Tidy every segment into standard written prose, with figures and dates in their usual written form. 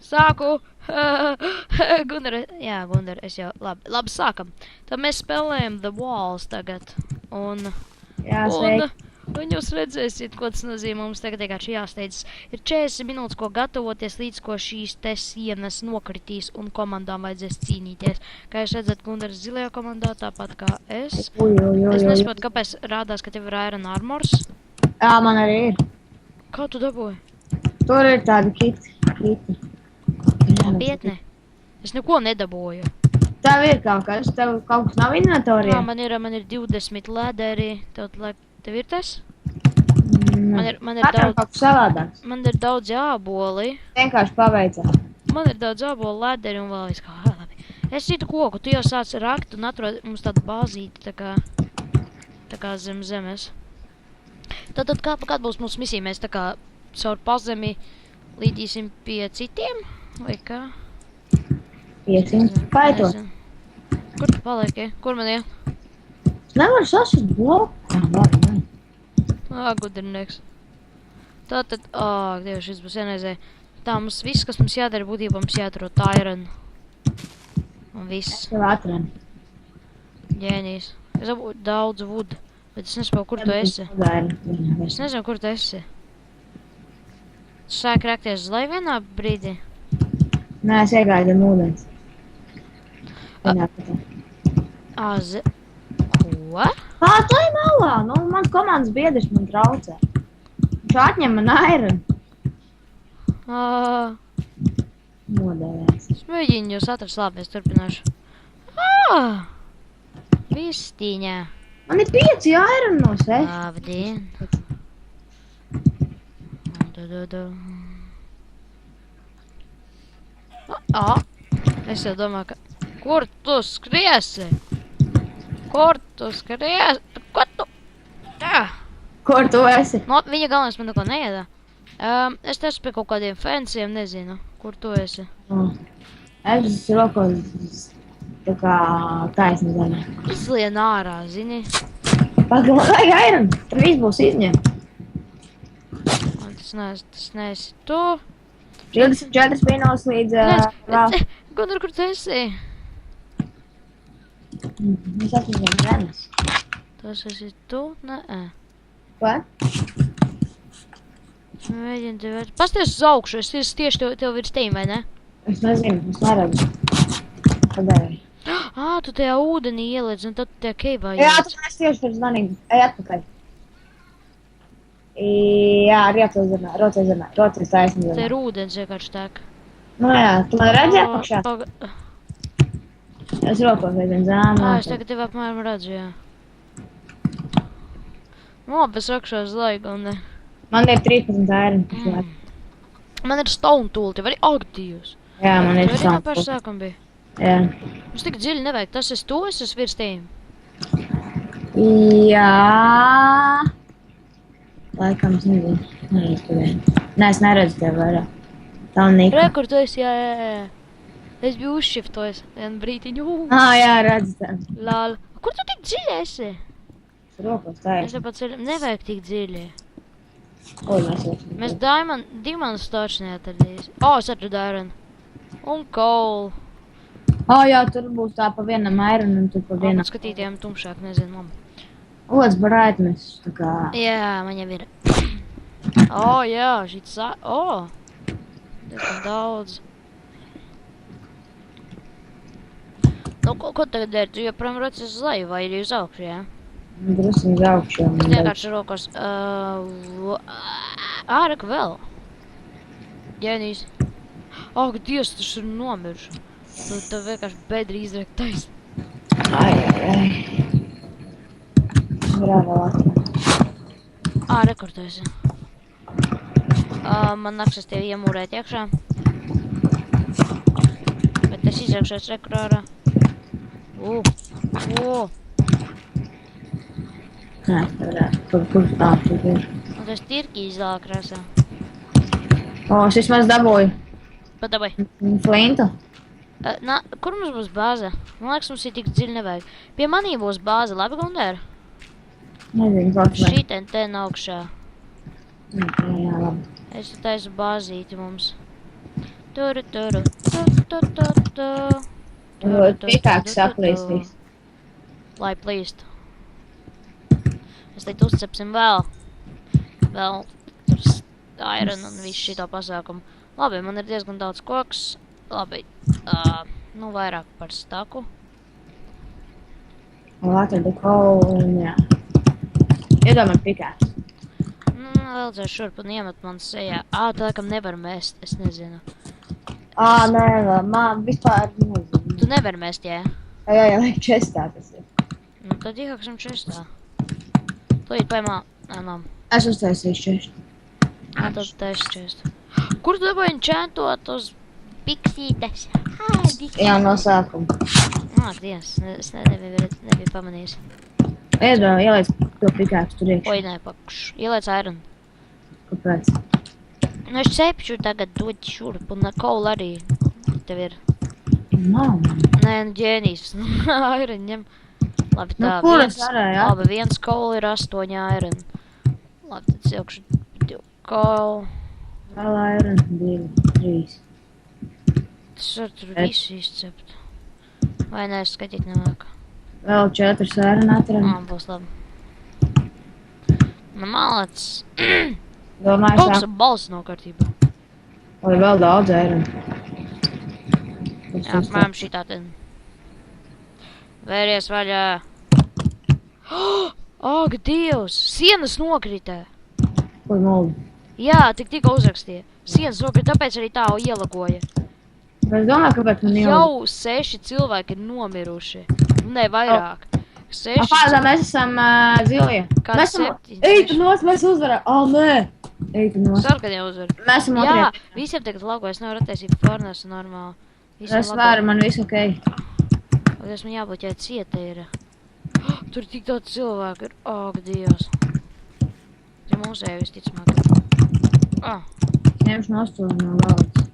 Sāku! Gundar, jā, Gundar, es jau, labi, sākam. Tad mēs spēlējam The Walls tagad, un jūs redzēsiet, ko tas nozīmē, mums tagad vienkārši jāsteidzas. Ir 40 minūtes, ko gatavoties, līdz ko šīs te sienas nokritīs, un komandām vajadzēs cīnīties. Kā jūs redzat, Gundar zilajā komandā, tāpat kā es. Es nesaprotu, kāpēc rādās, ka tev ir Iron Armors. Jā, man arī ir. Kā tu dabūji? Tur ir tādi kiti. Nopietni. Es neko nedabūju. Tev ir kaut kas, tev kaut kas nav inventarijā? Jā, man ir 20 lederi. Tev ir tas? Man ir Katram kaut kas savādāks. Man ir daudz jāboli. Vienkārši paveicās. Man ir daudz jāboli lederi un vēl viss kā labi. Es citu koku, tu jau sāc rakt un atrod mums tādu bāzīti, tā kā zem zemes. Tad kāda būs mūsu misija? Mēs tā kā caur pazemi līdīsim pie citiem? Vai kā? 500 kaitot. Kur tu palieki? Kur man iet? Es nevaru sasist bloku. Gudrinieks. Tātad, Dievs, šis būs vienreizē. Tā, mums viss, kas mums jādara, būtībā mums jāatrod Iron. Un viss. Es tev atradu. Ģēnijs. Es dabūju daudz wood, bet es nesaprotu, kur tu esi. Es nezinu, kur tu esi. Tu sāki rakties uz leju vienā brīdī? Nē, es iegāju zem ūdens. Ko? Tu ej malā, mans komandas biedrs man traucē. Viņš atņem man Iron. Nodēvēs. Es mēģinu jūs atrast, labi, es turpināšu. Vistiņā. Man ir 5 Iron no 6. Labdien. Es jau domāju, ka... Kur tu skriesi? Kur tu skriesi? Ko tu? Kur tu esi? No, viņa galvenais man neko neiedā. Es te esmu pie kaut kādiem fansiem, nezinu. Kur tu esi? Es esmu rokos tā kā taisni zemē. Izlien ārā, zini? Pagaidām, vajag Iron. Tur viss būs izņemt. Tas neesi tu. 24 minūtes līdz vēl. Gunnar, kur tu esi? Es esmu zem zemes. Tas esi tu? Nē. Ko? Mēģinu tev... Pasties uz augšu, es tieši tev virs teim, vai ne? Es nezinu, es neredzu. Pagaidām. Tu tajā ūdenī ieliec, un tad tu tajā keivā Jā, ieliec. tu nes tieši pirms manīgi. Ej atpakaļ. Jā, rocē zemē. Rocē taisni zemē. Te ir ūdens vienkārši tek. Nu jā, tu man redzi apakšā? Es rokos aizvien zemē. Es tagad tev apmēram redzu, jā. Labi, es rakšu uz laiku, un ne. Man ir 13 Iron. Man ir stone tool, tev arī aktīvs. Jā, man ir stone tool. Tev arī no paša stone. sākuma bija. Jā. Mums tik dziļi nevajag, tas esi tu, es esmu virs teim. Jā. Laikam es nezinu. Nē, es neredzu tev vairāk. Tā un Nika. Kur tu esi, jā. Es biju uzšiftojis vienu brītiņu. Jā, redzu tev. Lāl. Kur tu tik dziļi esi? Es rokos Es taisni. tāpat nevajag tik dziļi. Mēs diamond starts neatradīs. Es atradu Iron. Un coal. Jā, tur būs tā pa vienam Iron un tur pa vienam. Skatītiem tumšāk, nezinu, labi. Ots brightness, tā kā. Jā, man jau ir. Jā, šits diezgan daudz. Nu, ko tagad dari? Tu joprojām rocies uz leju vai ir uz augšu, jā? Drusku uz augšu. Es vienkārši rokos. Reka vēl. Ģēnijs. Dievs, tu šur nomiršu. Tu vienkārši bedri izrekt taisni. Ai. Bravo, Latvija. Rekords. Man nāksies tevi iemūrēt iekšā. Bet es izrakšos rekordā. Nē, kur tur ir. Un tas tirki zilā krāsā. Es vismaz dabūju. Padabaj. Flintu. Kur mums būs bāze? Man liekas, mums ir tik dziļi nevajag. Pie manī būs bāze, labi, Gundēr? Nezinu, kaut vai. Šitien ten augšā. Jā, labi. Es taisu bāzīti mums. Turu, turu, tu, tu, tu. Pikāks saplīs viss. Lai plīst. Mēs teikt uzcepsim vēl tur iron un visu šito pasākumu. Labi, man ir diezgan daudz koks. Labi, nu vairāk par staku. Atradu koku un jā. Iedomā pikāks. Vajadzēs šurp un iemet man sejā. Tā kam nevar mest, es nezinu. Nē, man vispār nezinu. Tu nevar mest, jā? Jā, liek čestā tas ir. Nu, tad iekāksim čestā. Tūlīt paimā, nav. Es uztaisīšu čestu. Tad taisi čestu. Kur tu dabūji enčantot uz piksītes? Jā, no sākuma. Dievs, es nebiju pamanījis. Ieliec to pikāks tur iekšā. Oi, nē, pakš. Ieliec iron. Kāpēc? Nu, es cepšu tagad dod šurp, un kola arī tev ir. Nav. Nē, nu ģēnijs. Iron ņem. Labi, tā, kuras varēja? Labi, viens kola ir 8 iron. Labi, tad silkšu 2 kola. Vēl iron, 2, 3. Tas var tur visu izcept. Vai nē, skatīt nevajag. Vēl 4 iron atram. Būs labi. Nu, malacis. Domāju, Kaut kas balss nav kārtībā. Vai vēl daudz iron. Jā, apmēram šitā tad. Vēries vaļā. Ak, Dievs! Sienas nokritē! Ko moldi? Jā, tikko uzrakstīja. Sienas nokrita, tāpēc arī tā ielagoja. Es domāju, kāpēc man Jau 6 cilvēki ir nomiruši. Ne, vairāk. 6. Kādā mēs esam zilie? Kāda Mēs esam... 7, Ej, tu nos, mēs uzvarām. Nē! Ej, tu nos. Sarkanie uzvar. Mēs esam Jā, otrajā. visiem tagad lago, es nevaru attaisīt fornesu normāli. Es varu, man viss okei. Es man jābūt, ja cieta ir. Tur tik daudz cilvēku ir. Ak, Dievs. Ja mūsēja visticamāk. Ņemšu nostūri no valdes.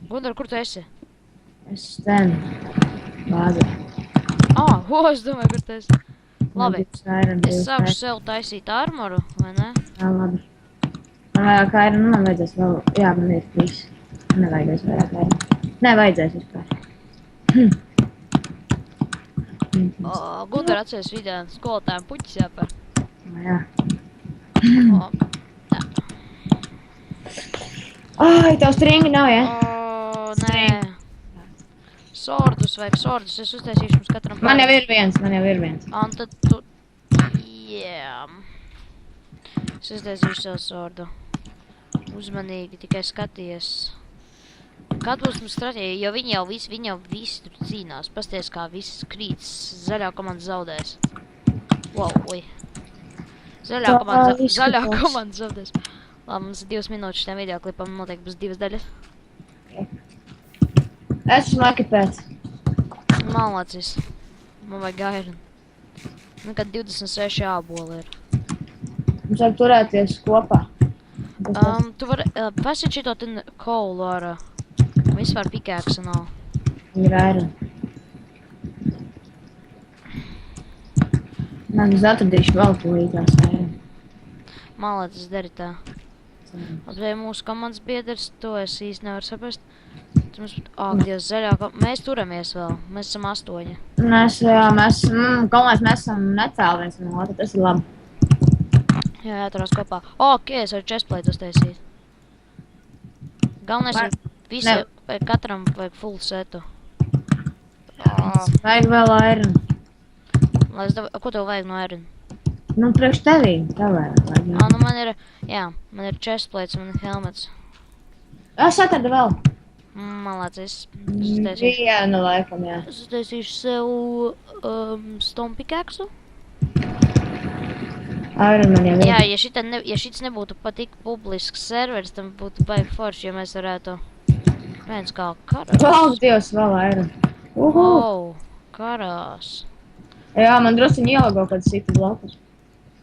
Gundar, kur tu esi? Es ten. Bāzē. Es domāju, kur tu esi. Labi. Es sākšu sev. sev taisīt armoru, vai ne? Jā, labi. Man vajag iron, man vajadzēs vēl... Jā, man ir 3. Man nevajadzēs vairāk iron. Nevajadzēs vispār. Gundar atceries video skolotājiem puķis jāpēr. Jā. Tā. Ai, tev stringi nav, ja? Nē. Sordus vajag sordus, es uztaisīšu mums katram Man jau ir viens. Un tad tu... Jā. Es uztaisīšu sev sordu. Uzmanīgi, tikai skaties. Kad būs mums stratēģija, jo viņi jau visi tur cīnās. Pasties, kā viss krīts. Zaļā komanda zaudēs. Wow, oi. Zaļā komanda zaudēs. Labi, mums ir 2 minūtes šitām videoklipam, noteikti būs 2 daļas. Es esmu ekipēts. Malacis. Man vajag iron. Nu, kad 26 āboli ir. Mums vajag turēties kopā. Tu vari pasīt šito ten koulu ar vispār pikēksa nav. Ir iron. Man es atradīšu vēl tūlītās iron. Malacis dari tā. Vai mūsu komandas biedrs, to es īsti nevaru saprast. Dievs, zaļā mēs turamies vēl, mēs esam 8. Mēs esam necēli viens no otra, tas ir labi. Jā, jāturās kopā. Ok, es varu chestplate uztaisīt. Galvenais ir visi, vai katram vajag full setu. Vajag vēl iron. Ko tev vajag no iron? Nu, priekš tevī, tev vajag. Nu man ir chestplates, man ir helmets. Es atradu vēl. Malacis. Vienu laikam, jā. Es uztaisīšu sev stone pickaxe. Iron man jau ir. Jā, ja šits nebūtu patik publisks serveris, tam būtu baigi forši, ja mēs varētu viens kā karās. Paldies Dievs, vēl iron. Karās. Jā, man drusciņi ielago, kad sita blokus.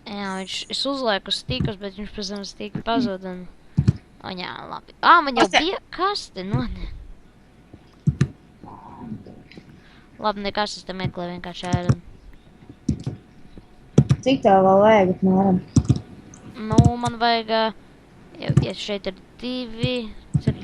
Jā, es uzlieku stīkus, bet viņš pēc tam stīki pazūd un... Jā, labi. Man jau bija kaste, ne. Labi, nekas es te meklē vienkārši iron. Cik tev vēl vajag, apmēram? Nu, man vajag, ja šeit ir 2, tad